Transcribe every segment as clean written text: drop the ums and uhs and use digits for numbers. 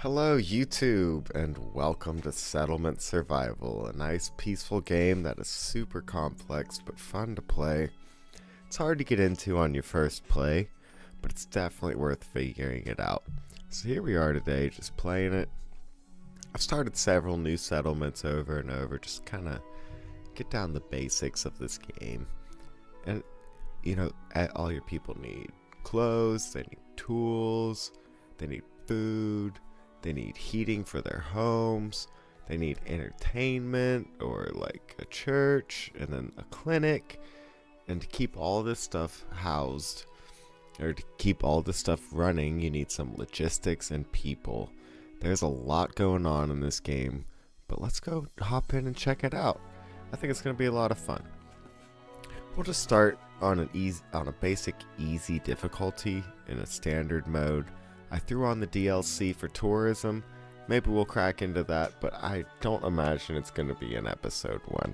Hello, YouTube, and welcome to Settlement Survival, a nice, peaceful game that is super complex but fun to play. It's hard to get into on your first play, but it's definitely worth figuring it out. So here we are today, just playing it. I've started several new settlements over and over, just kind of get down the basics of this game. And, all your people need clothes, they need tools, they need food, they need heating for their homes, they need entertainment or like a church and then a clinic. And to keep all this stuff housed or to keep all this stuff running, you need some logistics and people. There's a lot going on in this game, but let's go hop in and check it out. I think it's going to be a lot of fun. We'll just start on a basic easy difficulty in a standard mode. I threw on the DLC for tourism. Maybe we'll crack into that, but I don't imagine it's going to be in episode 1.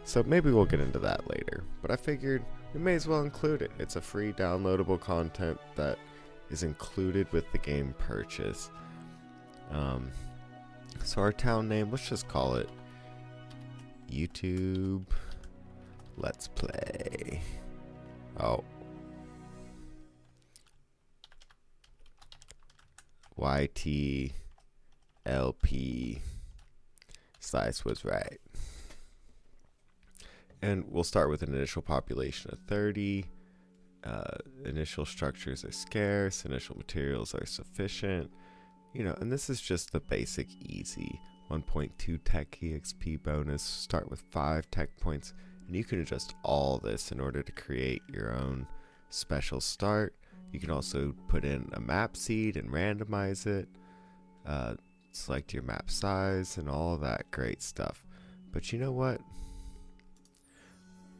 So maybe we'll get into that later. But I figured we may as well include it. It's a free downloadable content that is included with the game purchase. So our town name, let's just call it YouTube Let's Play. YTLP. Slice was right. And we'll start with an initial population of 30. Initial structures are scarce. Initial materials are sufficient. And this is just the basic easy 1.2 tech EXP bonus. Start with 5 tech points. And you can adjust all this in order to create your own special start. You can also put in a map seed and randomize it, select your map size and all that great stuff. But you know what?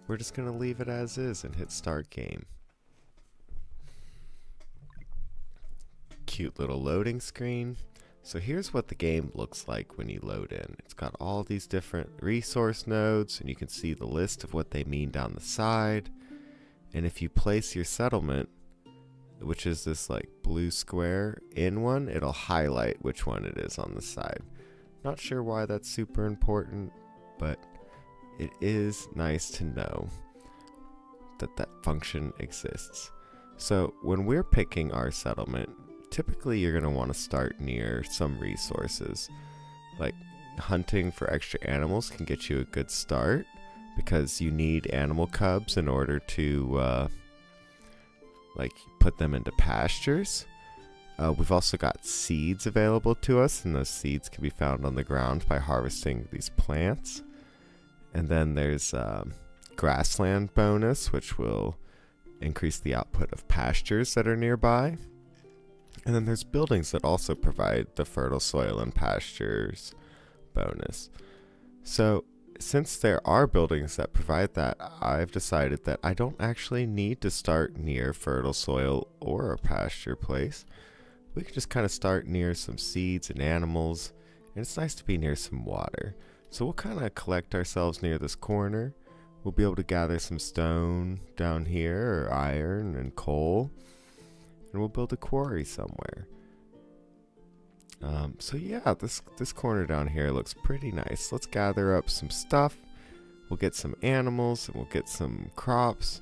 We're just going to leave it as is and hit start game. Cute little loading screen. So here's what the game looks like when you load in. It's got all these different resource nodes, and you can see the list of what they mean down the side. And if you place your settlement, which is this like blue square in one, it'll highlight which one it is on the side. Not sure why that's super important, but it is nice to know that that function exists. So when we're picking our settlement, typically you're going to want to start near some resources. Like hunting for extra animals can get you a good start because you need animal cubs in order to put them into pastures. We've also got seeds available to us, and those seeds can be found on the ground by harvesting these plants. And then there's grassland bonus, which will increase the output of pastures that are nearby. And then there's buildings that also provide the fertile soil and pastures bonus. So since there are buildings that provide that, I've decided that I don't actually need to start near fertile soil or a pasture place. We can just kind of start near some seeds and animals, and it's nice to be near some water. So we'll kind of collect ourselves near this corner. We'll be able to gather some stone down here, or iron and coal, and we'll build a quarry somewhere. So yeah, this corner down here looks pretty nice. Let's gather up some stuff. We'll get some animals and we'll get some crops,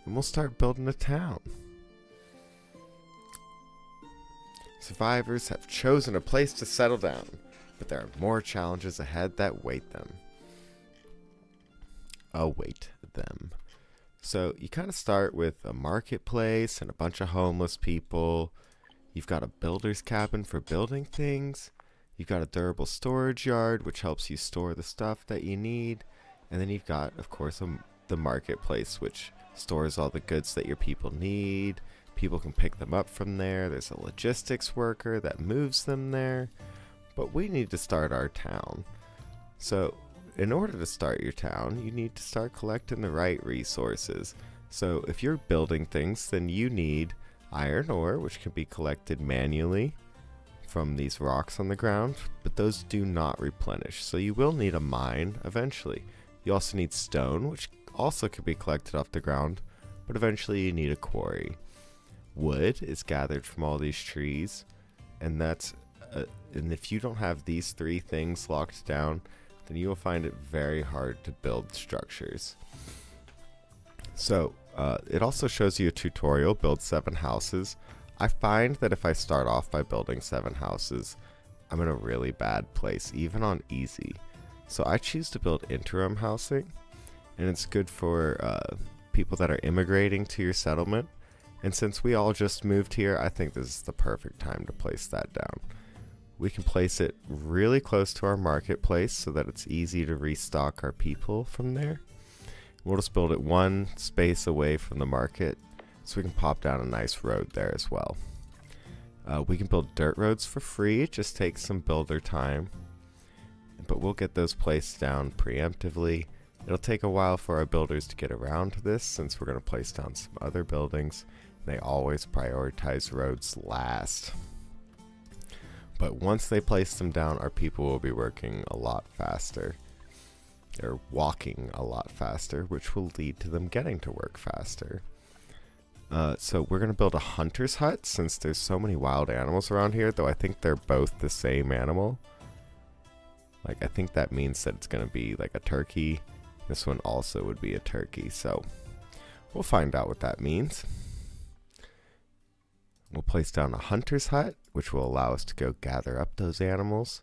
and we'll start building a town. Survivors have chosen a place to settle down, but there are more challenges ahead that await them. So you kind of start with a marketplace and a bunch of homeless people. You've got a builder's cabin for building things. You've got a durable storage yard, which helps you store the stuff that you need. And then you've got, of course, the marketplace, which stores all the goods that your people need. People can pick them up from there. There's a logistics worker that moves them there. But we need to start our town. So in order to start your town, you need to start collecting the right resources. So if you're building things, then you need iron ore, which can be collected manually from these rocks on the ground, but those do not replenish, so you will need a mine eventually. You also need stone, which also can be collected off the ground, but eventually you need a quarry. Wood is gathered from all these trees, and that's and if you don't have these 3 things locked down, then you will find it very hard to build structures. So it also shows you a tutorial, build 7 houses. I find that if I start off by building 7 houses, I'm in a really bad place, even on easy. So I choose to build interim housing, and it's good for people that are immigrating to your settlement. And since we all just moved here, I think this is the perfect time to place that down. We can place it really close to our marketplace so that it's easy to restock our people from there. We'll just build it 1 space away from the market so we can pop down a nice road there as well. We can build dirt roads for free, it just takes some builder time, but we'll get those placed down preemptively. It'll take a while for our builders to get around to this since we're going to place down some other buildings. They always prioritize roads last. But once they place them down, our people will be working a lot faster. They're walking a lot faster, which will lead to them getting to work faster. So we're going to build a hunter's hut since there's so many wild animals around here, though I think they're both the same animal. Like, I think that means that it's going to be like a turkey. This one also would be a turkey, so we'll find out what that means. We'll place down a hunter's hut, which will allow us to go gather up those animals.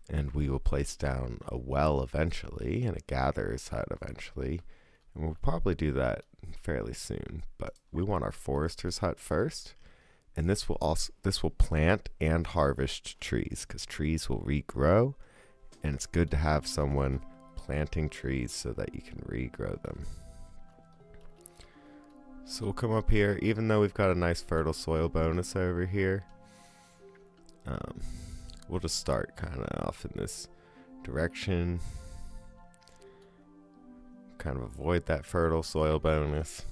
And we will place down a well eventually, and a gatherer's hut eventually. And we'll probably do that fairly soon, but we want our forester's hut first. And this will plant and harvest trees, because trees will regrow, and it's good to have someone planting trees so that you can regrow them. So we'll come up here, even though we've got a nice fertile soil bonus over here. We'll just start kind of off in this direction. Kind of avoid that fertile soil bonus.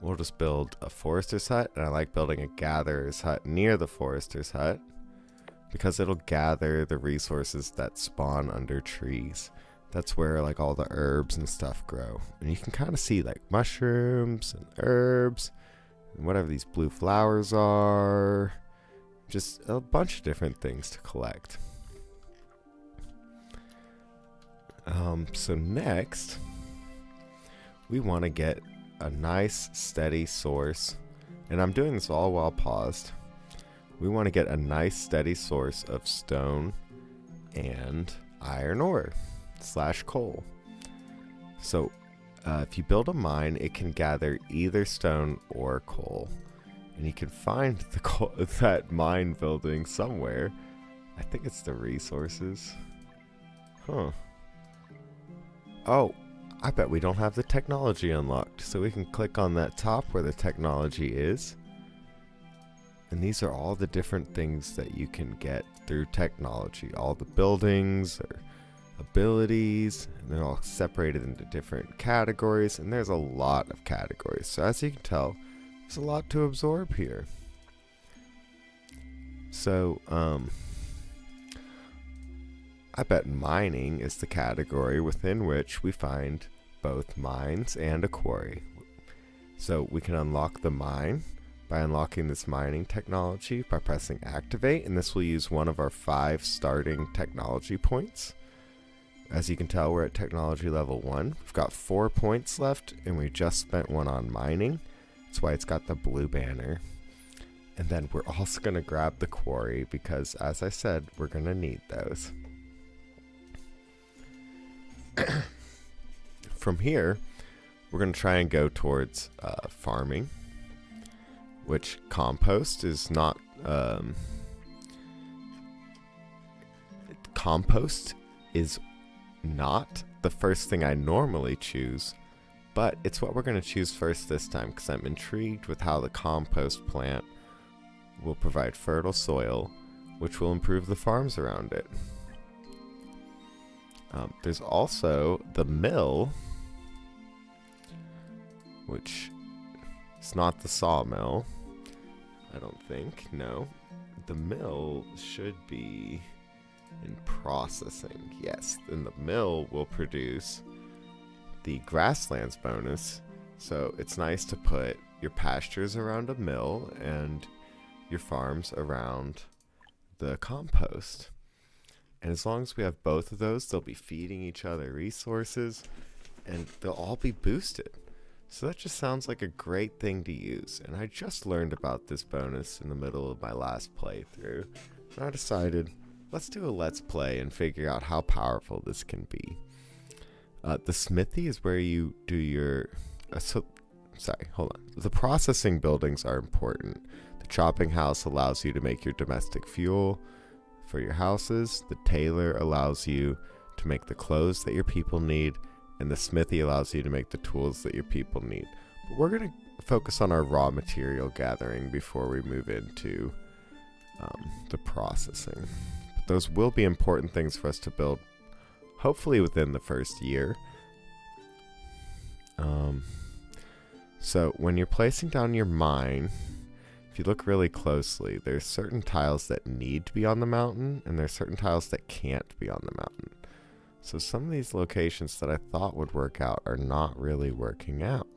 We'll just build a forester's hut, and I like building a gatherer's hut near the forester's hut because it'll gather the resources that spawn under trees. That's where like all the herbs and stuff grow. And you can kind of see like mushrooms and herbs and whatever these blue flowers are. Just a bunch of different things to collect. So next, we want to get a nice steady source, and I'm doing this all while paused. We want to get a nice steady source of stone and iron ore / coal. So if you build a mine, it can gather either stone or coal, and you can find that mine building somewhere. I think it's the resources. Oh, I bet we don't have the technology unlocked, so we can click on that top where the technology is. And these are all the different things that you can get through technology. All the buildings or abilities, and they're all separated into different categories, and there's a lot of categories. So as you can tell, there's a lot to absorb here. So, I bet mining is the category within which we find both mines and a quarry. So we can unlock the mine by unlocking this mining technology by pressing activate, and this will use one of our 5 starting technology points. As you can tell, we're at technology level 1. We've got 4 points left, and we just spent 1 on mining. That's why it's got the blue banner. And then we're also going to grab the quarry because, as I said, we're going to need those. From here, we're going to try and go towards farming, which compost is not... compost is not the first thing I normally choose, but it's what we're going to choose first this time because I'm intrigued with how the compost plant will provide fertile soil, which will improve the farms around it. There's also the mill, which is not the sawmill, I don't think. No, the mill should be in processing. Yes, then the mill will produce the grasslands bonus. So it's nice to put your pastures around a mill, and your farms around the compost. And as long as we have both of those, they'll be feeding each other resources and they'll all be boosted. So that just sounds like a great thing to use. And I just learned about this bonus in the middle of my last playthrough. And I decided, let's do a let's play and figure out how powerful this can be. The smithy is where you do your... The processing buildings are important. The chopping house allows you to make your domestic fuel for your houses. The tailor allows you to make the clothes that your people need. And the smithy allows you to make the tools that your people need. But we're going to focus on our raw material gathering before we move into the processing. But those will be important things for us to build, hopefully within the first year. So when you're placing down your mine, if you look really closely, there's certain tiles that need to be on the mountain, and there's certain tiles that can't be on the mountain. So some of these locations that I thought would work out are not really working out.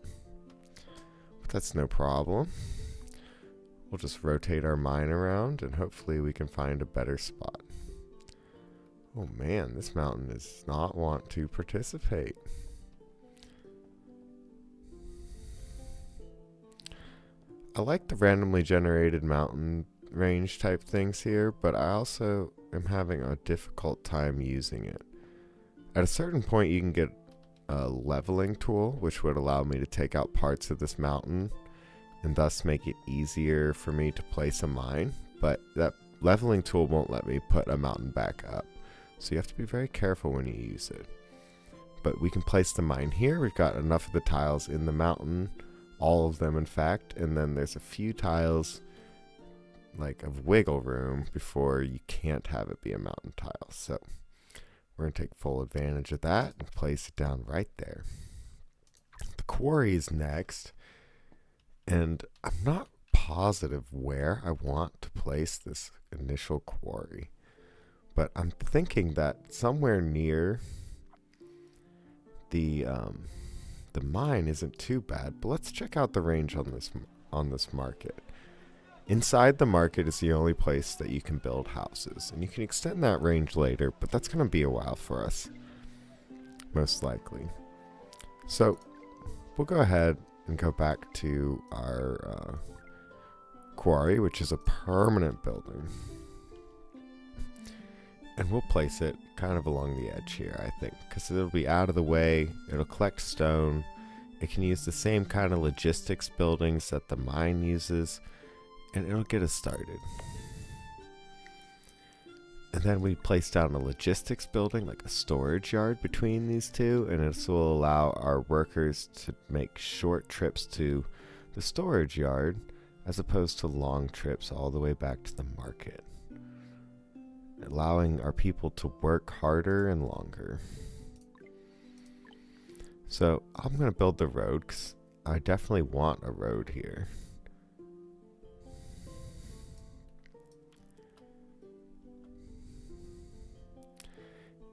But that's no problem. We'll just rotate our mine around and hopefully we can find a better spot. Oh man, this mountain does not want to participate. I like the randomly generated mountain range type things here, but I also am having a difficult time using it. At a certain point you can get a leveling tool, which would allow me to take out parts of this mountain and thus make it easier for me to place a mine, but that leveling tool won't let me put a mountain back up. So you have to be very careful when you use it. But we can place the mine here. We've got enough of the tiles in the mountain, all of them in fact, and then there's a few tiles like of wiggle room before you can't have it be a mountain tile. So we're going to take full advantage of that and place it down right there. The quarry is next, and I'm not positive where I want to place this initial quarry, but I'm thinking that somewhere near the mine isn't too bad. But let's check out the range on this market. Inside the market is the only place that you can build houses, and you can extend that range later, but that's going to be a while for us, most likely. So we'll go ahead and go back to our quarry, which is a permanent building, and we'll place it kind of along the edge here, I think, because it'll be out of the way, it'll collect stone, it can use the same kind of logistics buildings that the mine uses, and it'll get us started. And then we place down a logistics building, like a storage yard between these two, and this will allow our workers to make short trips to the storage yard as opposed to long trips all the way back to the market, allowing our people to work harder and longer. So I'm going to build the road because I definitely want a road here.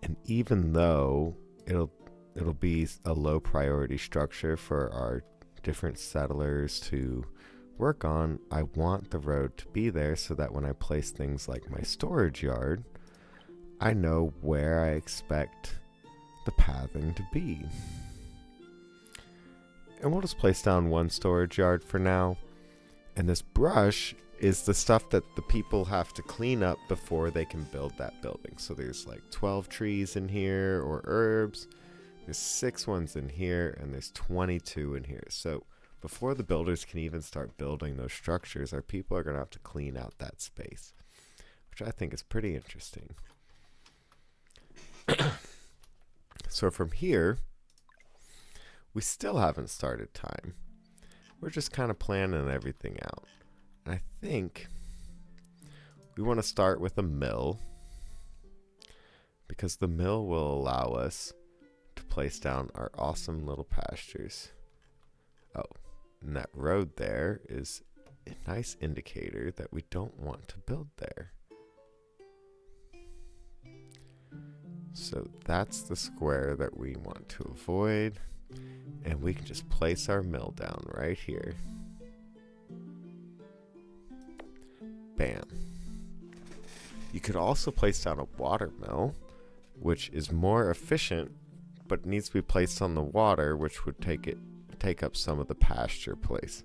And even though it'll be a low priority structure for our different settlers to work on, I want the road to be there so that when I place things like my storage yard, I know where I expect the pathing to be. And we'll just place down one storage yard for now. And this brush is the stuff that the people have to clean up before they can build that building. So there's like 12 trees in here, or herbs. There's 6 ones in here, and there's 22 in here. So before the builders can even start building those structures, our people are going to have to clean out that space, which I think is pretty interesting. So from here, we still haven't started time. We're just kind of planning everything out. And I think we want to start with a mill, because the mill will allow us to place down our awesome little pastures. Oh, and that road there is a nice indicator that we don't want to build there. So that's the square that we want to avoid, and we can just place our mill down right here. Bam. You could also place down a water mill, which is more efficient, but needs to be placed on the water, which would take up some of the pasture place.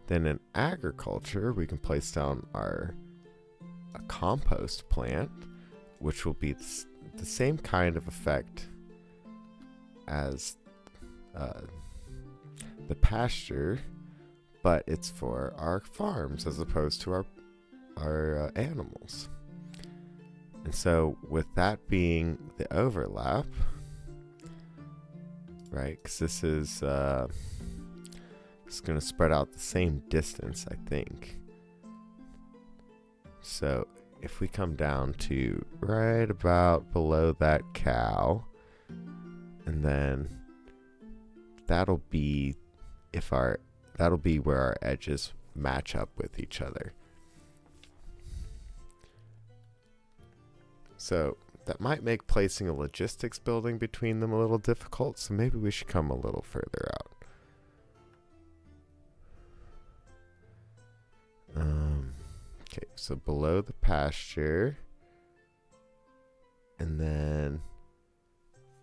Then in agriculture, we can place down a compost plant, which will be the same kind of effect as the pasture, but it's for our farms as opposed to our animals. And so with that being the overlap, right, because this is it's going to spread out the same distance, I think. So if we come down to right about below that cow, and then that'll be where our edges match up with each other. So that might make placing a logistics building between them a little difficult, so maybe we should come a little further out. Okay, so below the pasture, and then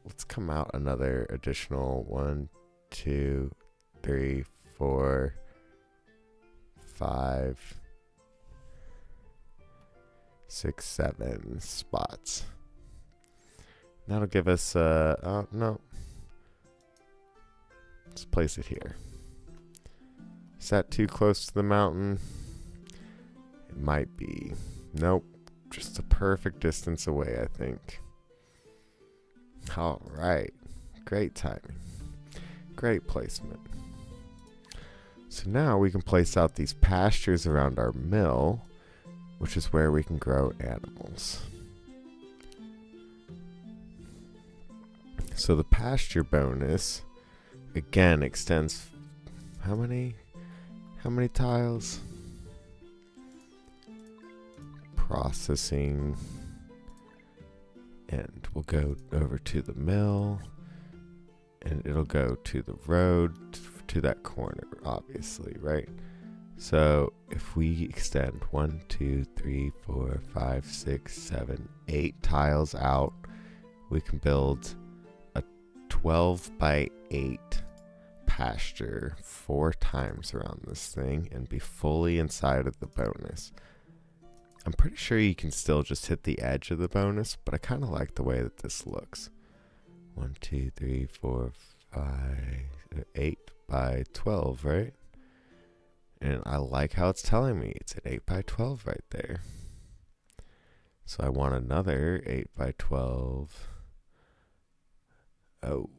let's come out another additional 1, 2, 3, 4, 5, 6, 7 spots. That'll give us no. Let's place it here. Is that too close to the mountain? It might be. Nope. Just a perfect distance away, I think. All right. Great timing. Great placement. So now we can place out these pastures around our mill, which is where we can grow animals. So the pasture bonus again extends how many tiles? Processing, and we'll go over to the mill, and it'll go to the road, to that corner, obviously, right? So if we extend 1, 2, 3, 4, 5, 6, 7, 8 tiles out, we can build a 12 by 8 pasture 4 times around this thing and be fully inside of the bonus. I'm pretty sure you can still just hit the edge of the bonus, but I kind of like the way that this looks. 1, 2, 3, 4, 5, 8 by 12, right? And I like how it's telling me it's an 8 by 12 right there. So I want another 8 by 12. Oh.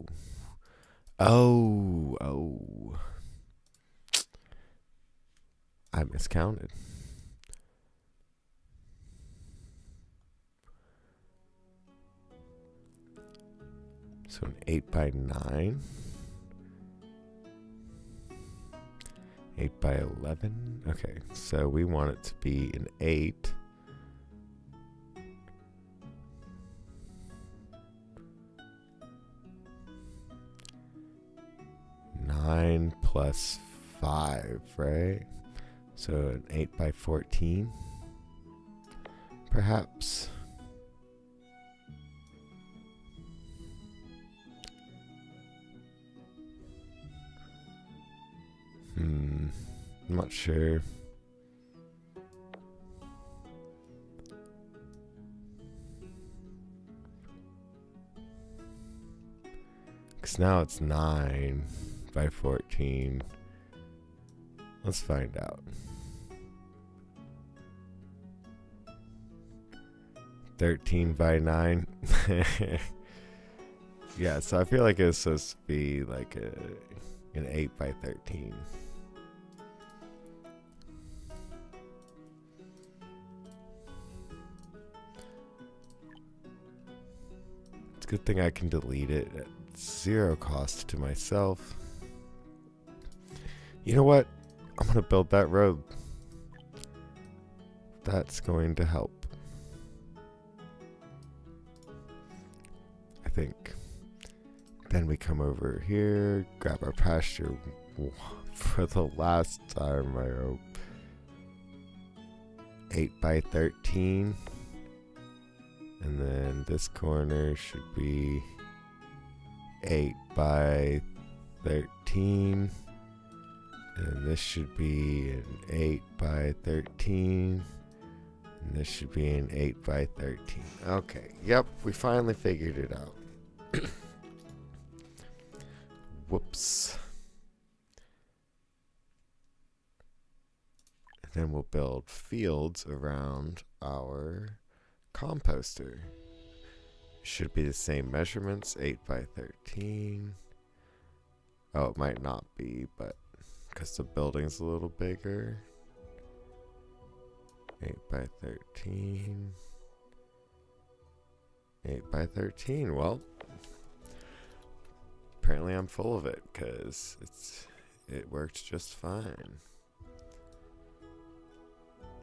I miscounted. So an 8 by 9. 8 by 11. Okay, so we want it to be an 8. Nine plus 5, right? So an 8 by 14, perhaps. I'm not sure. Because now it's 9 by 14. Let's find out. 13 by 9. Yeah, so I feel like it's supposed to be like an 8 by 13. It's a good thing I can delete it at 0 cost to myself. You know what? I'm going to build that road. That's going to help. Think. Then we come over here, grab our pasture For the last time, I hope. 8 by 13. And then this corner should be 8 by 13. And this should be an 8 by 13. And this should be an 8 by 13. Okay, yep, we finally figured it out. Whoops. And then we'll build fields around our composter. Should be the same measurements, 8 by 13. Oh, it might not be, but because the building's a little bigger. 8 by 13. 8 by 13. Well, apparently I'm full of it because it worked just fine.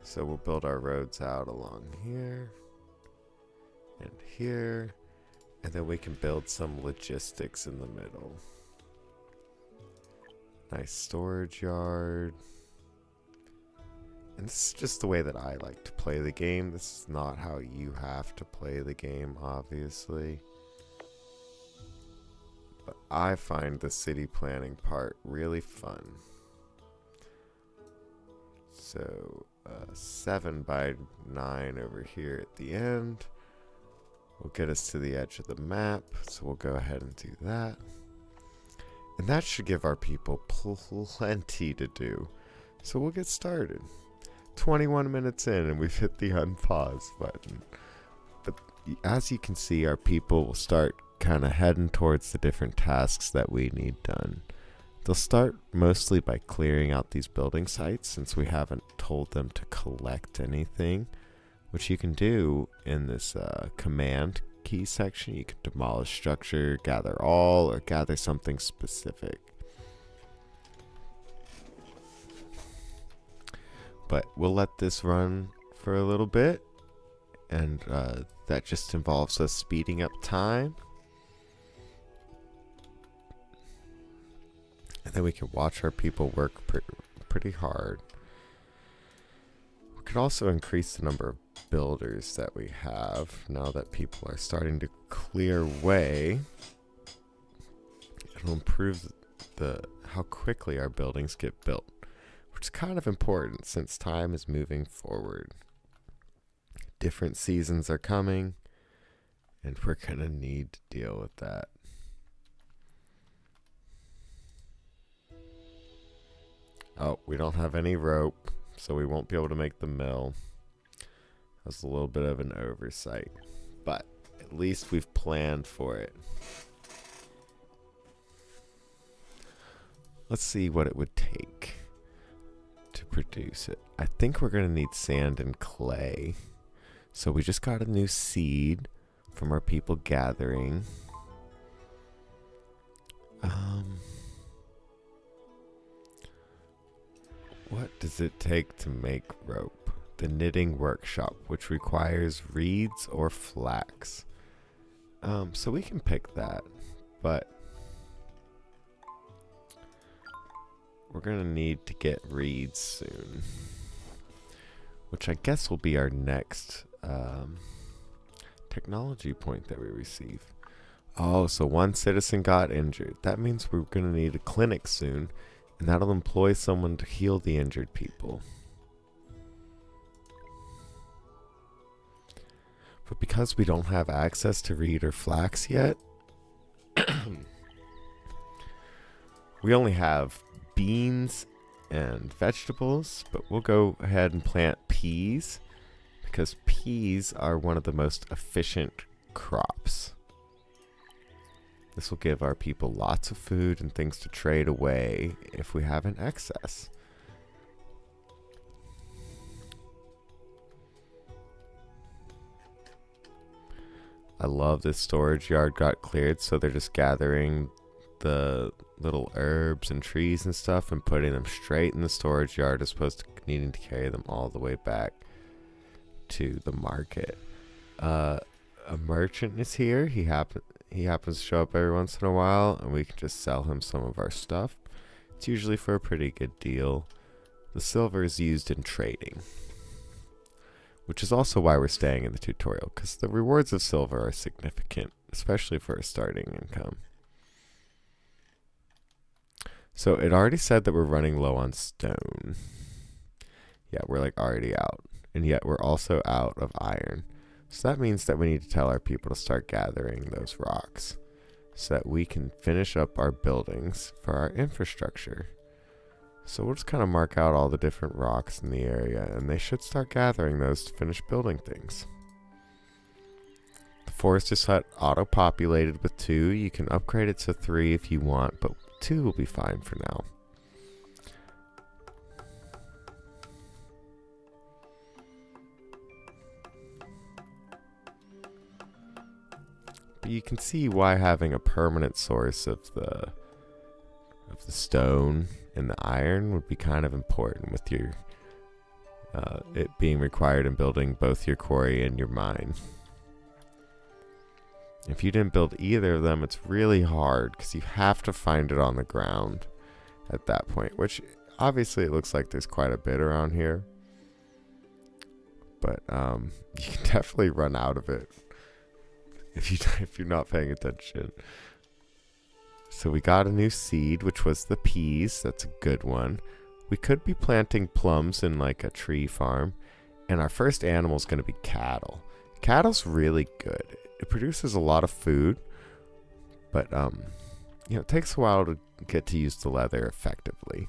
So we'll build our roads out along here and here, and then we can build some logistics in the middle. Nice storage yard. And this is just the way that I like to play the game. This is not how you have to play the game, obviously. But I find the city planning part really fun. So 7 by 9 over here at the end will get us to the edge of the map. So we'll go ahead and do that. And that should give our people plenty to do. So we'll get started. 21 minutes in and we've hit the unpause button. But as you can see, our people will start kind of heading towards the different tasks that we need done. They'll start mostly by clearing out these building sites since we haven't told them to collect anything, which you can do in this command key section. You can demolish structure, gather all, or gather something specific. But we'll let this run for a little bit, and that just involves us speeding up time. And then we can watch our people work pretty hard. We could also increase the number of builders that we have now that people are starting to clear way. It'll improve how quickly our buildings get built, which is kind of important since time is moving forward. Different seasons are coming, and we're gonna need to deal with that. Oh, we don't have any rope, so we won't be able to make the mill. That's a little bit of an oversight, but at least we've planned for it. Let's see what it would take to produce it. I think we're going to need sand and clay. So we just got a new seed from our people gathering. What does it take to make rope? The knitting workshop, which requires reeds or flax. So we can pick that, but we're gonna need to get reeds soon, which I guess will be our next technology point that we receive. Oh, so one citizen got injured. That means we're gonna need a clinic soon, and that'll employ someone to heal the injured people. But because we don't have access to reed or flax yet, we only have beans and vegetables, but we'll go ahead and plant peas because peas are one of the most efficient crops. This will give our people lots of food and things to trade away if we have an excess. I love this storage yard got cleared, so they're just gathering the little herbs and trees and stuff and putting them straight in the storage yard as opposed to needing to carry them all the way back to the market. A merchant is here. He happens to show up every once in a while, and we can just sell him some of our stuff. It's usually for a pretty good deal. The silver is used in trading, which is also why we're staying in the tutorial, because the rewards of silver are significant, especially for a starting income. So it already said that we're running low on stone. Yeah, we're like already out. And yet we're also out of iron. So that means that we need to tell our people to start gathering those rocks so that we can finish up our buildings for our infrastructure. So we'll just kind of mark out all the different rocks in the area, and they should start gathering those to finish building things. The foresters hut auto-populated with 2. You can upgrade it to 3 if you want, but 2 will be fine for now. But you can see why having a permanent source of the stone and the iron would be kind of important with your it being required in building both your quarry and your mine. If you didn't build either of them, it's really hard because you have to find it on the ground at that point, which obviously it looks like there's quite a bit around here, but you can definitely run out of it if you're not paying attention. So we got a new seed, which was the peas. That's a good one. We could be planting plums in like a tree farm. And our first animal is going to be cattle. Cattle's really good. It produces a lot of food. But, it takes a while to get to use the leather effectively.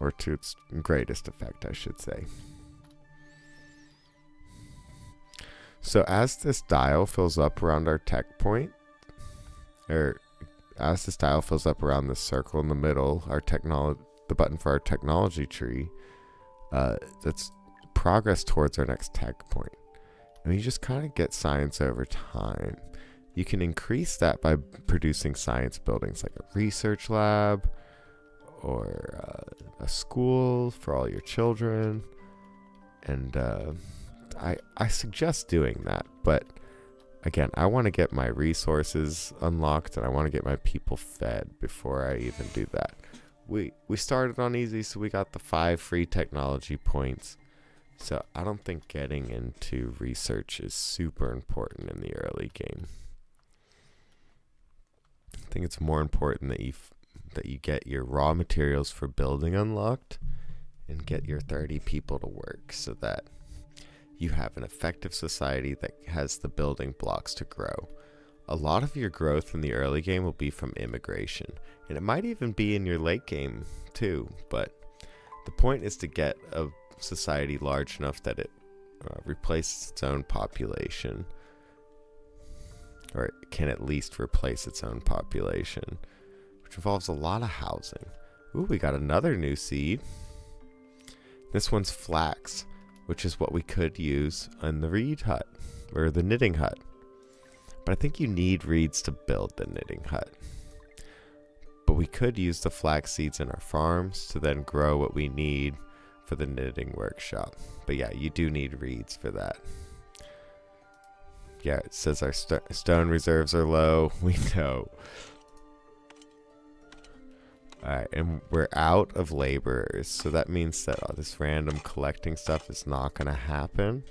Or to its greatest effect, I should say. So as this dial fills up around our tech point, as this dial fills up around this circle in the middle, the button for our technology tree, that's progress towards our next tech point. And you just kind of get science over time. You can increase that by producing science buildings like a research lab or a school for all your children. And I suggest doing that, but again, I want to get my resources unlocked and I want to get my people fed before I even do that. We started on easy, so we got the 5 free technology points. So I don't think getting into research is super important in the early game. I think it's more important that you get your raw materials for building unlocked and get your 30 people to work so that you have an effective society that has the building blocks to grow. A lot of your growth in the early game will be from immigration, and it might even be in your late game too, but the point is to get a society large enough that it replaces its own population, or it can at least replace its own population, which involves a lot of housing. Ooh, we got another new seed. This one's flax, which is what we could use in the reed hut, or the knitting hut. But I think you need reeds to build the knitting hut. But we could use the flax seeds in our farms to then grow what we need for the knitting workshop. But yeah, you do need reeds for that. Yeah, it says our stone reserves are low. We know. Alright, and we're out of laborers, so that means that this random collecting stuff is not going to happen.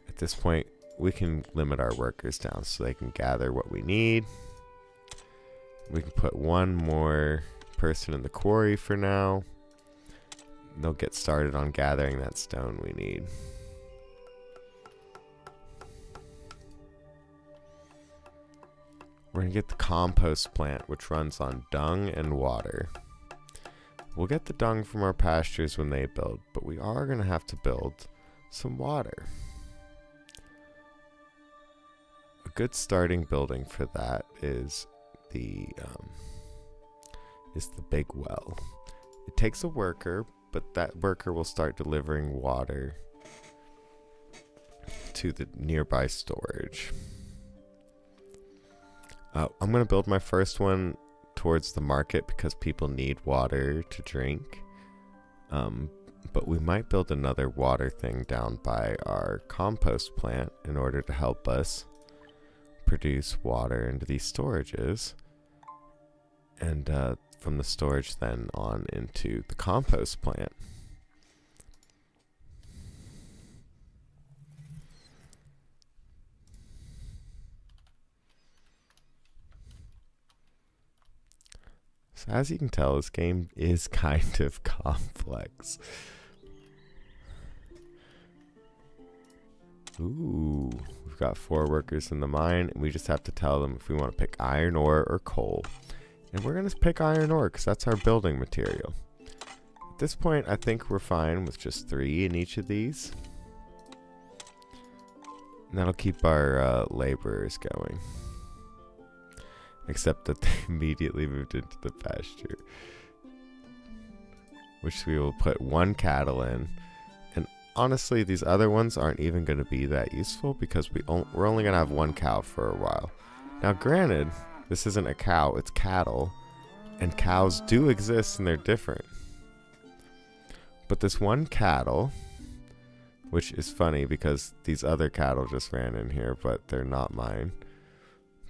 At this point, we can limit our workers down so they can gather what we need. We can put one more person in the quarry for now. They'll get started on gathering that stone we need. We're going to get the compost plant, which runs on dung and water. We'll get the dung from our pastures when they build, but we are going to have to build some water. A good starting building for that is the big well. It takes a worker, but that worker will start delivering water to the nearby storage. I'm going to build my first one towards the market because people need water to drink. But we might build another water thing down by our compost plant in order to help us produce water into these storages. And from the storage then on into the compost plant. So as you can tell, this game is kind of complex. Ooh, we've got 4 workers in the mine, and we just have to tell them if we want to pick iron ore or coal. And we're going to pick iron ore because that's our building material. At this point, I think we're fine with just 3 in each of these. And that'll keep our laborers going. Except that they immediately moved into the pasture. Which we will put 1 cattle in. And honestly, these other ones aren't even going to be that useful because we're only going to have 1 cow for a while. Now granted, this isn't a cow, it's cattle. And cows do exist and they're different. But this 1 cattle, which is funny because these other cattle just ran in here, but they're not mine.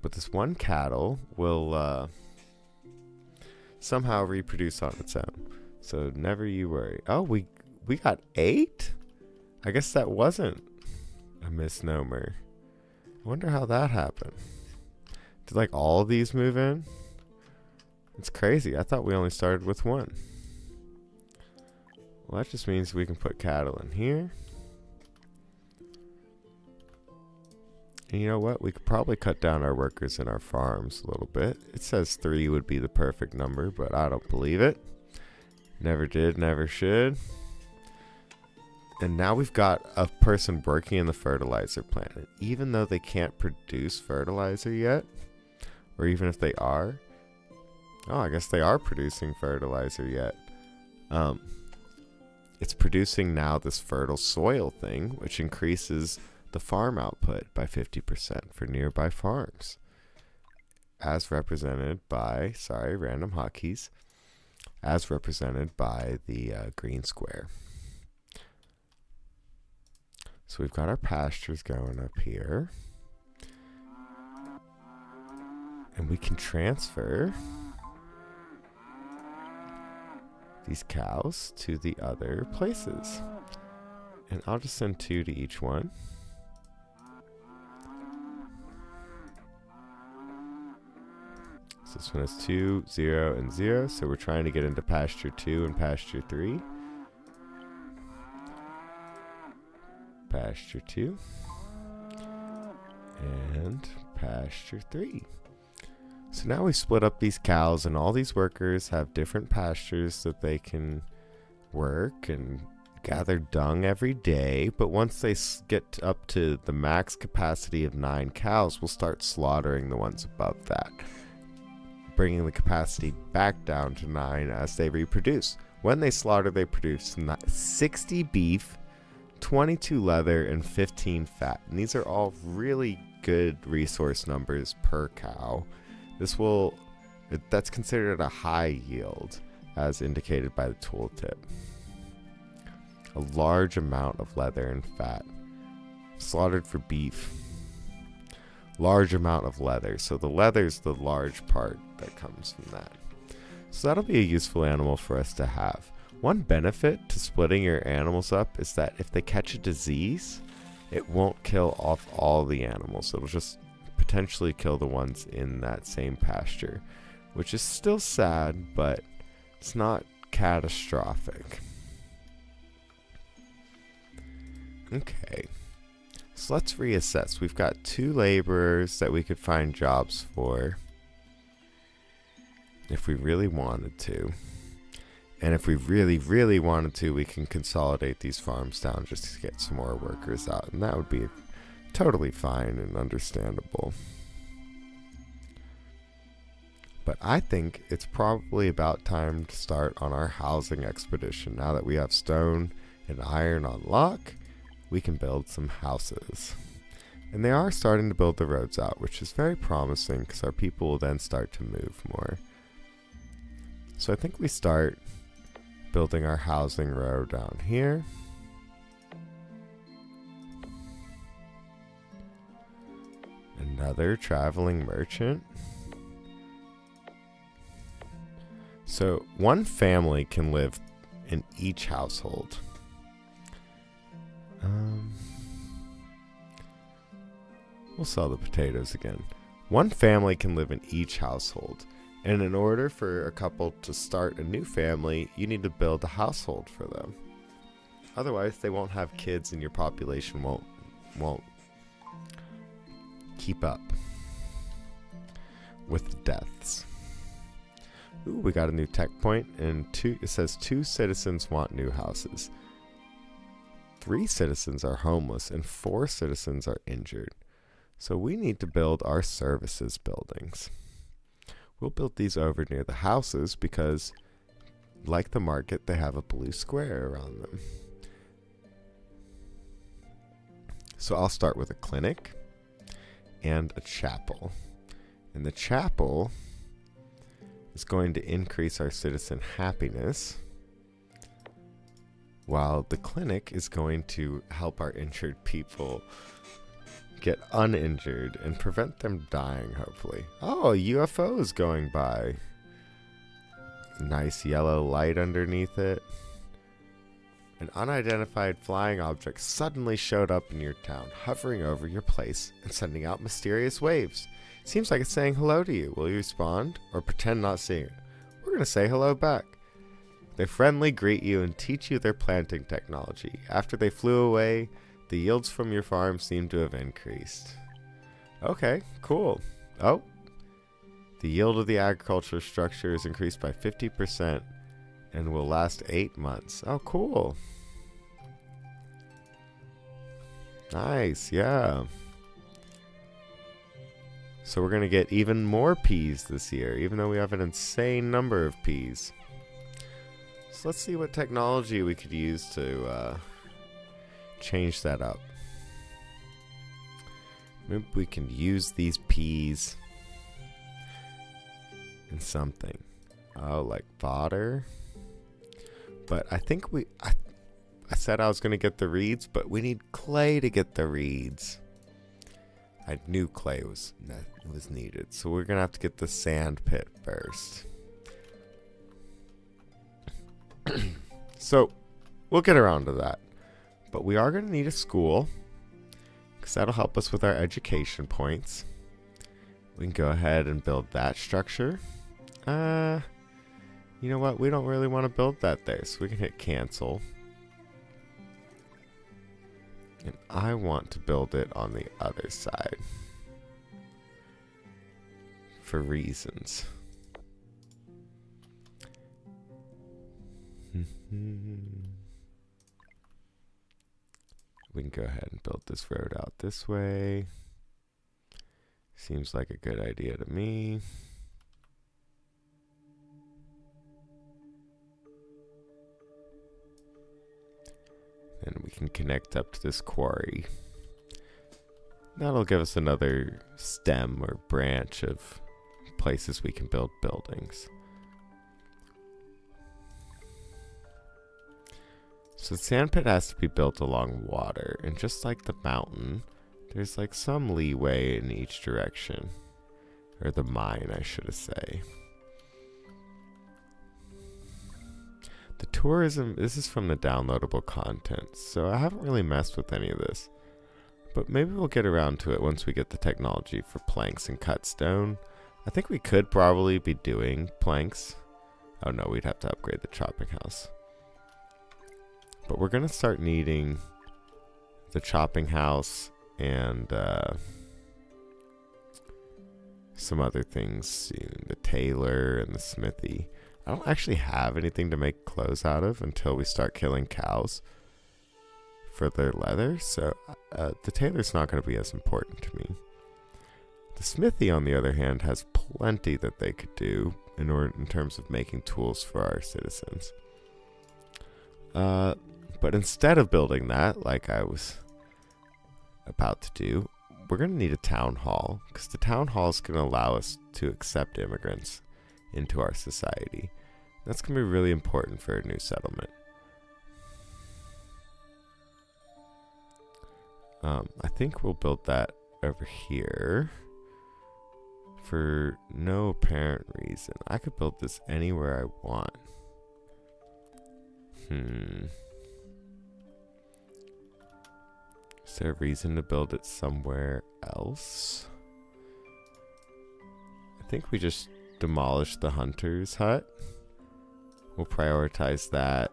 But this 1 cattle will somehow reproduce on its own. So never you worry. Oh, we got 8? I guess that wasn't a misnomer. I wonder how that happened. Did like all of these move in? It's crazy. I thought we only started with 1. Well, that just means we can put cattle in here. And you know what? We could probably cut down our workers in our farms a little bit. It says 3 would be the perfect number, but I don't believe it. Never did, never should. And now we've got a person working in the fertilizer plant. And even though they can't produce fertilizer yet, or even if they are, oh, I guess they are producing fertilizer yet. It's producing now this fertile soil thing, which increases the farm output by 50% for nearby farms, as represented by, random hotkeys, as represented by the green square. So we've got our pastures going up here, and we can transfer these cows to the other places. And I'll just send 2 to each one. So this one is 2, 0, and 0. So we're trying to get into pasture 2 and pasture 3. Pasture 2. And pasture 3. So now we split up these cows, and all these workers have different pastures that they can work and gather dung every day. But once they get up to the max capacity of 9 cows, we'll start slaughtering the ones above that, bringing the capacity back down to 9 as they reproduce. When they slaughter, they produce 60 beef, 22 leather, and 15 fat. And these are all really good resource numbers per cow. That's considered a high yield, as indicated by the tooltip. A large amount of leather and fat. Slaughtered for beef. Large amount of leather. So the leather's the large part that comes from that. So that'll be a useful animal for us to have. One benefit to splitting your animals up is that if they catch a disease, it won't kill off all the animals. It'll just potentially kill the ones in that same pasture, which is still sad, but it's not catastrophic. Okay, so let's reassess. We've got 2 laborers that we could find jobs for if we really wanted to. And if we really, really wanted to, we can consolidate these farms down just to get some more workers out. And that would be totally fine and understandable. But I think it's probably about time to start on our housing expedition. Now that we have stone and iron on lock, we can build some houses. And they are starting to build the roads out, which is very promising because our people will then start to move more. So I think we start building our housing row down here. Another traveling merchant. So one family can live in each household. We'll sell the potatoes again. One family can live in each household. And in order for a couple to start a new family, you need to build a household for them. Otherwise, they won't have kids and your population won't keep up with deaths. Ooh, we got a new tech point, and it says 2 citizens want new houses. 3 citizens are homeless, and 4 citizens are injured. So we need to build our services buildings. We'll build these over near the houses because, like the market, they have a blue square around them. So I'll start with a clinic and a chapel. And the chapel is going to increase our citizen happiness, while the clinic is going to help our injured people get uninjured and prevent them dying, hopefully. Oh, a UFO is going by. Nice yellow light underneath it. An unidentified flying object suddenly showed up in your town, hovering over your place and sending out mysterious waves. Seems like it's saying hello to you. Will you respond or pretend not seeing it? We're going to say hello back. They friendly greet you and teach you their planting technology. After they flew away, the yields from your farm seem to have increased. Okay, cool. Oh, the yield of the agricultural structure is increased by 50% and will last 8 months. Oh, cool. Nice, yeah. So we're going to get even more peas this year, even though we have an insane number of peas. So let's see what technology we could use to change that up. Maybe we can use these peas in something. Oh, like fodder. But I think I said I was going to get the reeds, but we need clay to get the reeds. I knew clay was needed, so we're going to have to get the sand pit first. So we'll get around to that. But we are going to need a school, because that'll help us with our education points. We can go ahead and build that structure. You know what? We don't really want to build that there, so we can hit cancel. And I want to build it on the other side. For reasons. We can go ahead and build this road out this way. Seems like a good idea to me. Then we can connect up to this quarry. That'll give us another stem or branch of places we can build buildings. So the sand pit has to be built along water, and just like the mountain, there's like some leeway in each direction. Or the mine, I should say. The tourism, this is from the downloadable content, so I haven't really messed with any of this. But maybe we'll get around to it once we get the technology for planks and cut stone. I think we could probably be doing planks. Oh no, we'd have to upgrade the chopping house. But we're going to start needing the chopping house and some other things soon. The tailor and the smithy. I don't actually have anything to make clothes out of until we start killing cows for their leather. So the tailor's not going to be as important to me. The smithy, on the other hand, has plenty that they could do in terms of making tools for our citizens. But instead of building that, like I was about to do, we're going to need a town hall, because the town hall is going to allow us to accept immigrants into our society. That's going to be really important for a new settlement. I think we'll build that over here for no apparent reason. I could build this anywhere I want. Is there a reason to build it somewhere else? I think we just demolish the hunter's hut. We'll prioritize that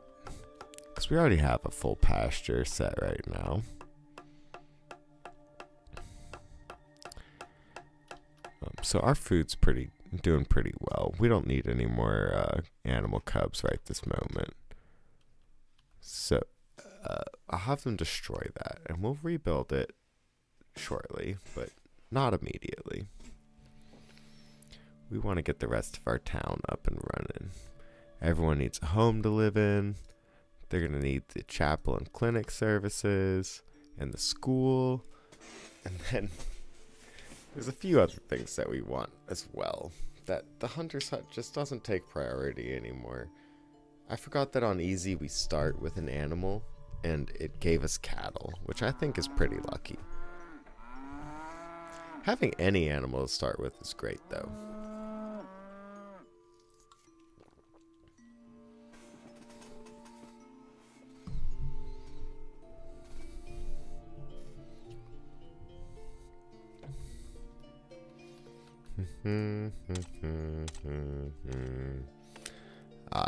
because we already have a full pasture set right now. So our food's doing pretty well. We don't need any more animal cubs right this moment. So I'll have them destroy that, and we'll rebuild it shortly, but not immediately. We want to get the rest of our town up and running. Everyone needs a home to live in. They're going to need the chapel and clinic services, and the school, and then there's a few other things that we want as well, that the hunter's hut just doesn't take priority anymore. I forgot that on easy we start with an animal, and it gave us cattle, which I think is pretty lucky. Having any animal to start with is great, though.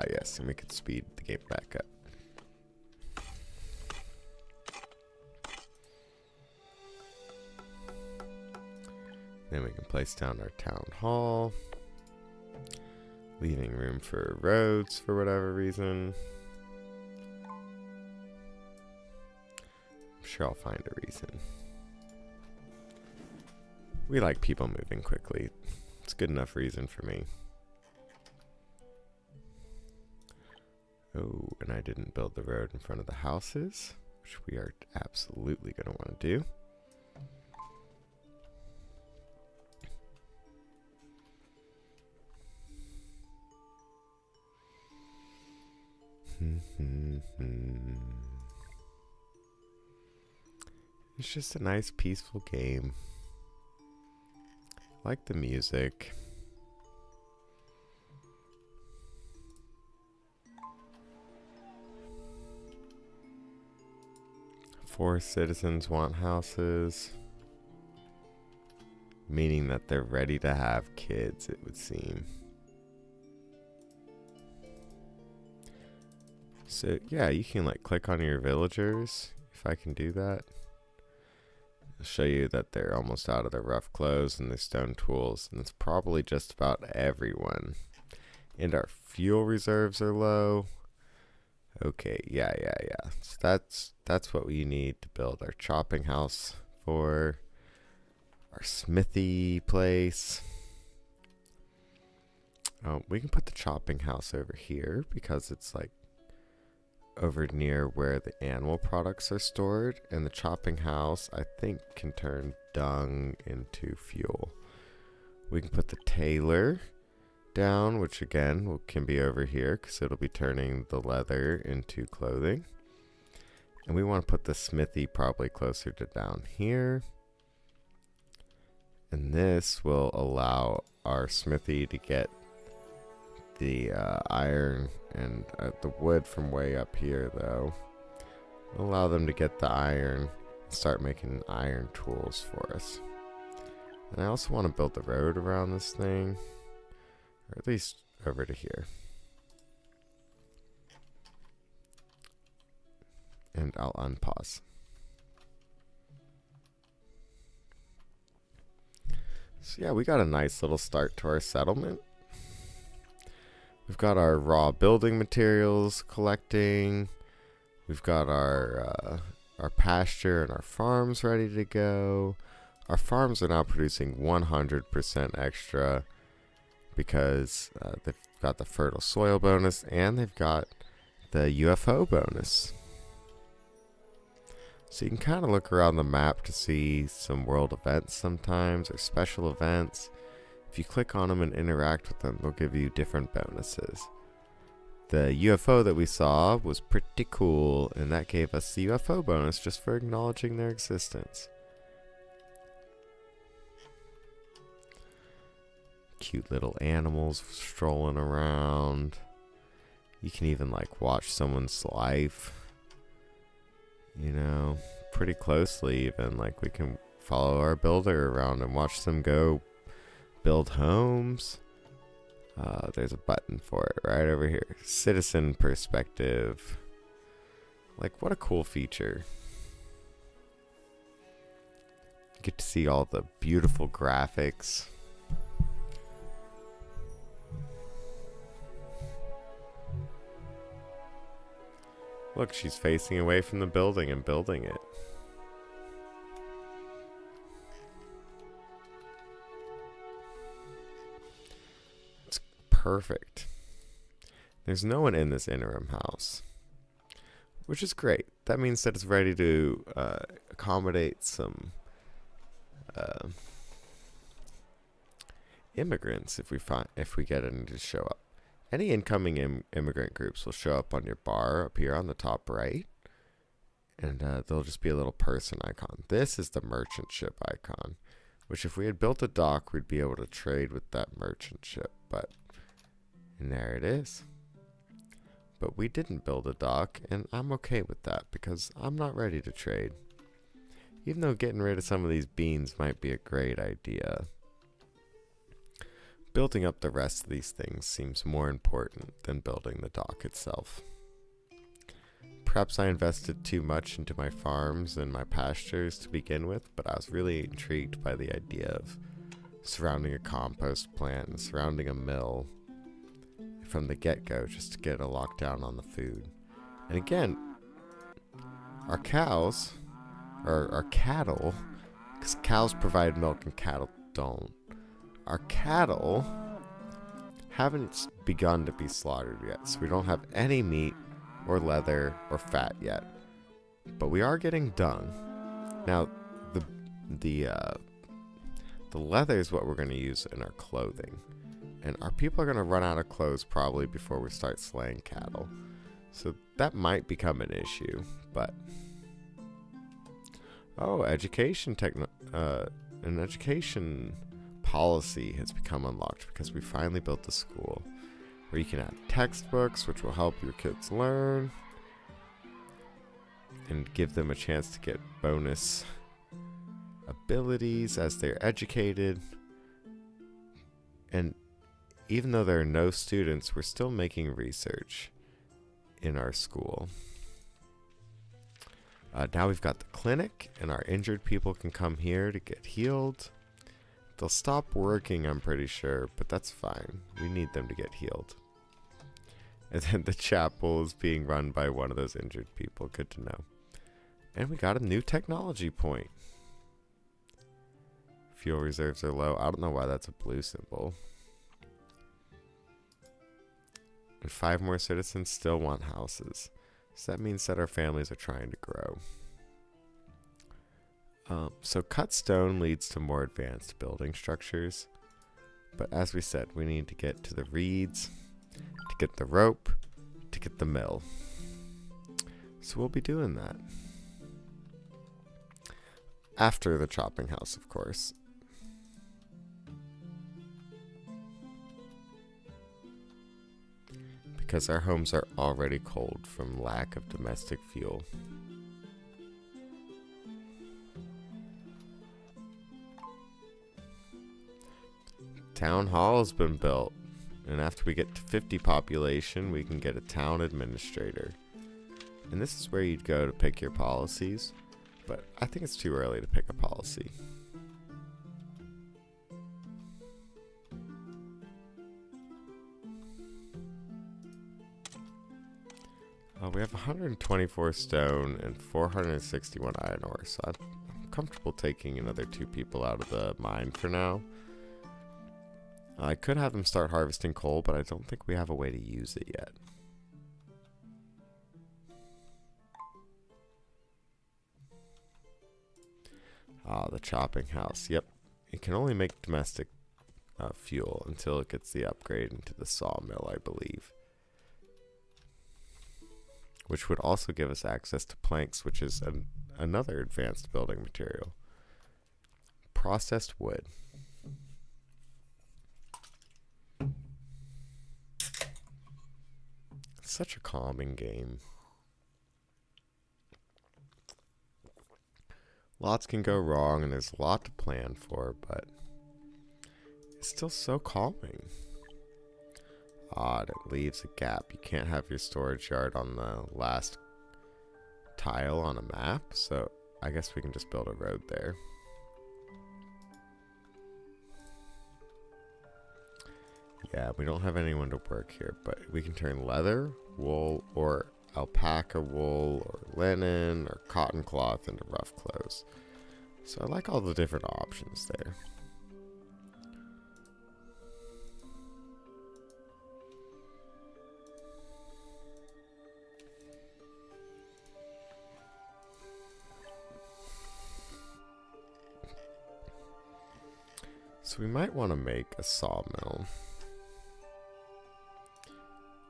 Yes, and we could speed the game back up. Then we can place down our town hall, leaving room for roads for whatever reason. I'm sure I'll find a reason. We like people moving quickly. It's a good enough reason for me. Oh, and I didn't build the road in front of the houses, which we are absolutely going to want to do. It's just a nice, peaceful game. I like the music. Forest citizens want houses, meaning that they're ready to have kids, it would seem. So yeah, you can like click on your villagers, if I can do that. I'll show you that they're almost out of their rough clothes and their stone tools, and it's probably just about everyone. And our fuel reserves are low. Okay, yeah. So that's what we need to build our chopping house for. Our smithy place. We can put the chopping house over here because it's like over near where the animal products are stored, and the chopping house I think can turn dung into fuel. We can put the tailor down, which again can be over here because it'll be turning the leather into clothing. And we want to put the smithy probably closer to down here. And this will allow our smithy to get the iron and the wood from way up here, though. It'll allow them to get the iron and start making iron tools for us. And I also want to build the road around this thing, or at least over to here. And I'll unpause. So yeah, we got a nice little start to our settlement. We've got our raw building materials collecting. We've got our pasture and our farms ready to go. Our farms are now producing 100% extra because they've got the fertile soil bonus and they've got the UFO bonus. So you can kind of look around the map to see some world events sometimes, or special events. If you click on them and interact with them, they'll give you different bonuses. The UFO that we saw was pretty cool, and that gave us the UFO bonus just for acknowledging their existence. Cute little animals strolling around. You can even like watch someone's life, you know, pretty closely even. Like we can follow our builder around and watch them go build homes. There's a button for it right over here. Citizen perspective. Like, what a cool feature. You get to see all the beautiful graphics. Look, she's facing away from the building and building it. It's perfect. There's no one in this interim house, which is great. That means that it's ready to accommodate some immigrants if we get any to show up. Any incoming immigrant groups will show up on your bar up here on the top right, and there'll just be a little person icon. This is the merchant ship icon, which if we had built a dock, we'd be able to trade with that merchant ship, and there it is. But we didn't build a dock, and I'm okay with that because I'm not ready to trade. Even though getting rid of some of these beans might be a great idea, building up the rest of these things seems more important than building the dock itself. Perhaps I invested too much into my farms and my pastures to begin with, but I was really intrigued by the idea of surrounding a compost plant and surrounding a mill from the get-go just to get a lockdown on the food. And again, our cows, or our cattle, because cows provide milk and cattle don't, our cattle haven't begun to be slaughtered yet, so we don't have any meat or leather or fat yet. But we are getting dung. Now, the leather is what we're going to use in our clothing. And our people are going to run out of clothes probably before we start slaying cattle. So that might become an issue, but... Oh, education policy has become unlocked because we finally built a school where you can add textbooks, which will help your kids learn and give them a chance to get bonus abilities as they're educated. And even though there are no students, we're still making research in our school. Now we've got the clinic, and our injured people can come here to get healed. They'll stop working, I'm pretty sure, but that's fine. We need them to get healed. And then the chapel is being run by one of those injured people. Good to know. And we got a new technology point. Fuel reserves are low. I don't know why that's a blue symbol. And 5 more citizens still want houses. So that means that our families are trying to grow. So cut stone leads to more advanced building structures. But as we said, we need to get to the reeds, to get the rope, to get the mill. So we'll be doing that. After the chopping house, of course. Because our homes are already cold from lack of domestic fuel. Town hall has been built, and after we get to 50 population, we can get a town administrator. And this is where you'd go to pick your policies, but I think it's too early to pick a policy. We have 124 stone and 461 iron ore, so I'm comfortable taking another 2 people out of the mine for now. I could have them start harvesting coal, but I don't think we have a way to use it yet. The chopping house. Yep, it can only make domestic fuel until it gets the upgrade into the sawmill, I believe. Which would also give us access to planks, which is another advanced building material. Processed wood. such a calming game. Lots can go wrong and there's a lot to plan for, but it's still so calming. Odd, it leaves a gap. You can't have your storage yard on the last tile on a map, so I guess we can just build a road there. Yeah, we don't have anyone to work here, but we can turn leather, wool, or alpaca wool, or linen, or cotton cloth into rough clothes. So I like all the different options there. So we might want to make a sawmill.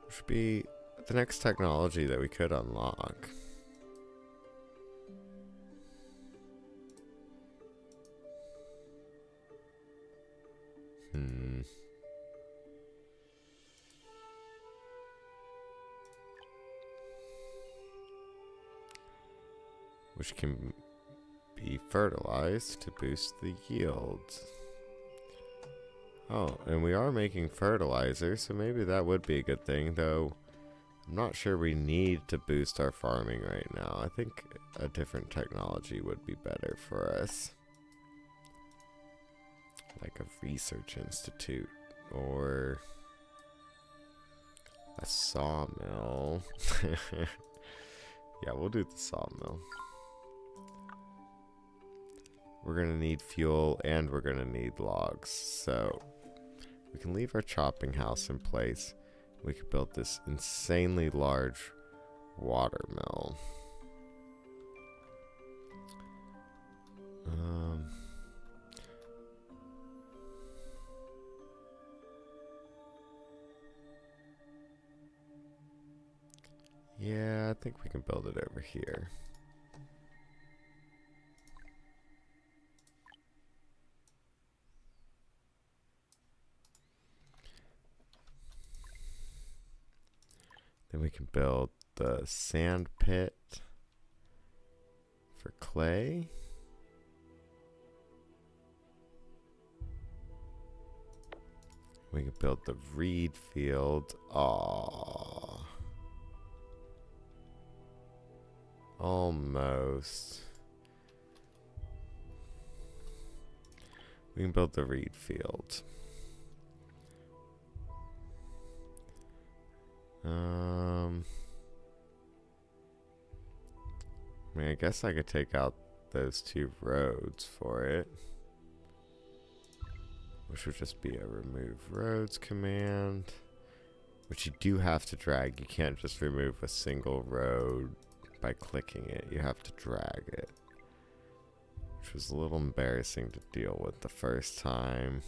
Which would be the next technology that we could unlock. Which can be fertilized to boost the yield. Oh, and we are making fertilizer, so maybe that would be a good thing, though I'm not sure we need to boost our farming right now. I think a different technology would be better for us. Like a research institute, or a sawmill. Yeah, we'll do the sawmill. We're gonna need fuel and we're gonna need logs, so we can leave our chopping house in place. We could build this insanely large water mill. Yeah, I think we can build it over here. Then we can build the sand pit for clay. We can build the reed field. Aww. Almost. We can build the reed field. I mean, I guess I could take out those 2 roads for it. Which would just be a remove roads command. Which you do have to drag. You can't just remove a single road by clicking it. You have to drag it. Which was a little embarrassing to deal with the first time.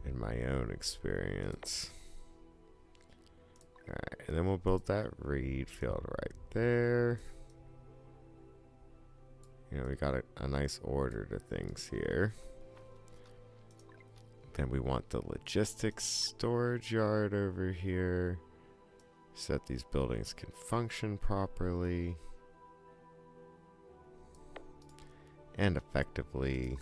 In my own experience. Alright, and then we'll build that reed field right there. You know, we got a nice order to things here. Then we want the logistics storage yard over here, so that these buildings can function properly and effectively.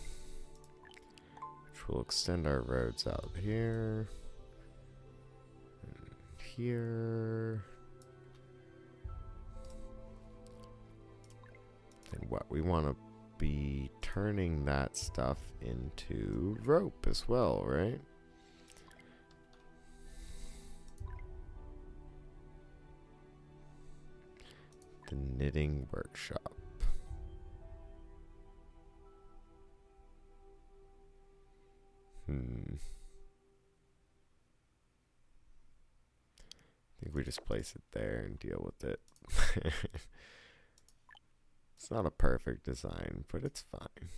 Which will extend our roads out here. Here. And what we want to be turning that stuff into rope as well, right? The knitting workshop. I think we just place it there and deal with it. It's not a perfect design, but it's fine.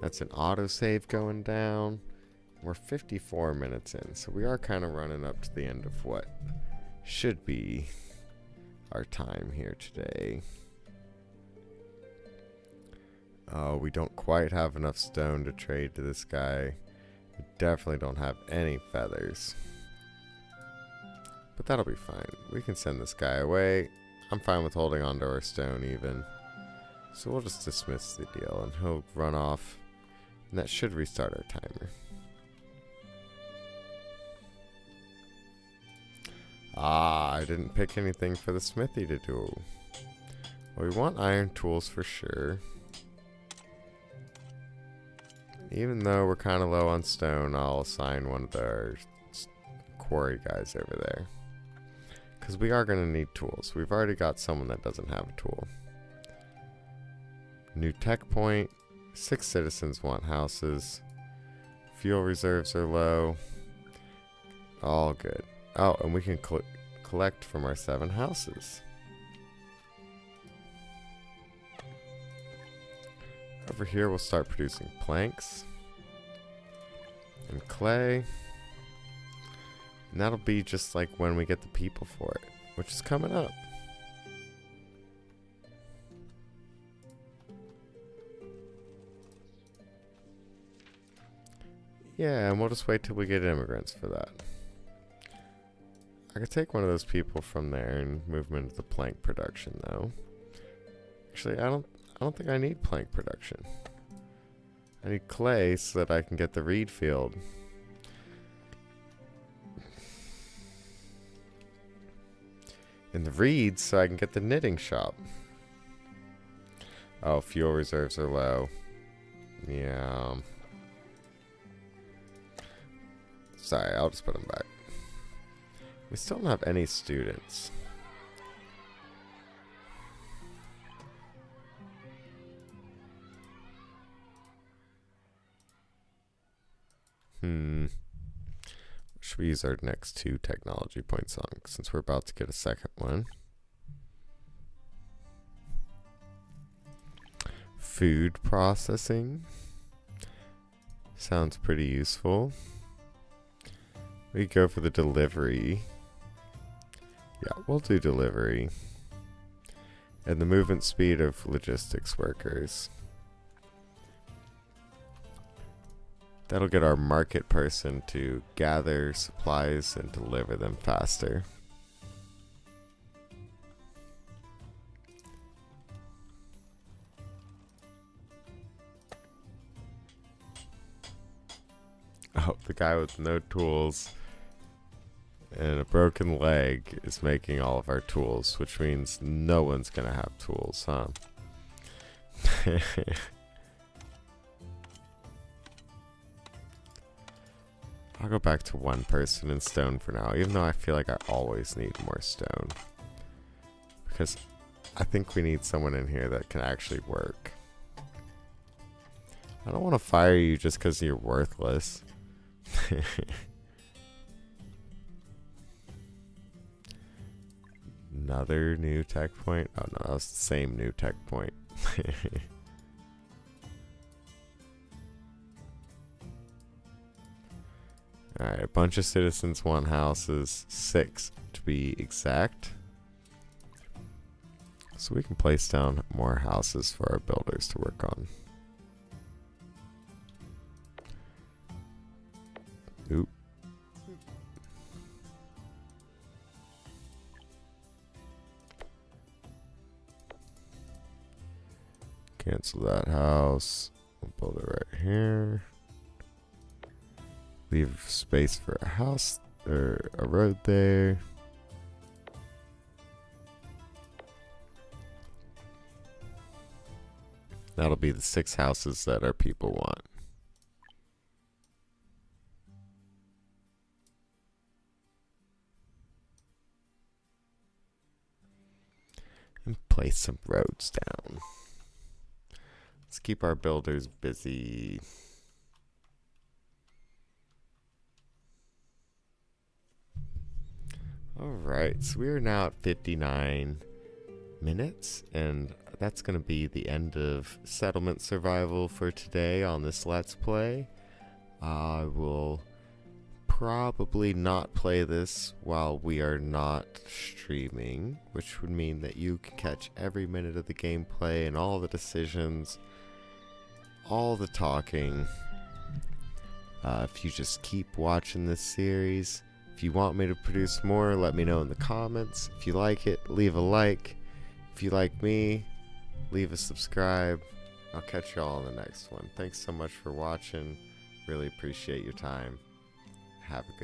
That's an autosave going down. We're 54 minutes in, so we are kind of running up to the end of what should be our time here today. Oh, we don't quite have enough stone to trade to this guy. We definitely don't have any feathers. But that'll be fine. We can send this guy away. I'm fine with holding on to our stone even. So we'll just dismiss the deal and he'll run off. And that should restart our timer. Ah, I didn't pick anything for the smithy to do. Well, we want iron tools for sure. Even though we're kind of low on stone, I'll assign one of our quarry guys over there. Because we are going to need tools. We've already got someone that doesn't have a tool. New tech point. 6 citizens want houses. Fuel reserves are low. All good. Oh, and we can collect from our 7 houses. Over here we'll start producing planks and clay. And that'll be just like when we get the people for it, which is coming up. Yeah, and we'll just wait till we get immigrants for that. I could take one of those people from there and move them into the plank production though. Actually, I don't think I need plank production. I need clay so that I can get the reed field. And the reeds so I can get the knitting shop. Oh, fuel reserves are low. Yeah. Sorry, I'll just put them back. We still don't have any students. Should we use our next 2 technology points on since we're about to get a second one? Food processing. Sounds pretty useful. We go for the delivery. Yeah, we'll do delivery. And the movement speed of logistics workers. That'll get our market person to gather supplies and deliver them faster. Oh, the guy with no tools and a broken leg is making all of our tools, which means no one's gonna have tools, huh? I'll go back to 1 person in stone for now, even though I feel like I always need more stone. Because I think we need someone in here that can actually work. I don't want to fire you just because you're worthless. Another new tech point? Oh no, that was the same new tech point. Alright, a bunch of citizens want houses, 6 to be exact. So we can place down more houses for our builders to work on. Oop. Cancel that house. We'll build it right here. Leave space for a house or a road there. That'll be the 6 houses that our people want. And place some roads down. Let's keep our builders busy. Alright, so we are now at 59 minutes, and that's going to be the end of Settlement Survival for today on this Let's Play. I will probably not play this while we are not streaming, which would mean that you can catch every minute of the gameplay and all the decisions, all the talking. If you just keep watching this series. If you want me to produce more, let me know in the comments. If you like it, leave a like. If you like me, leave a subscribe. I'll catch you all in the next one. Thanks so much for watching. Really appreciate your time. Have a good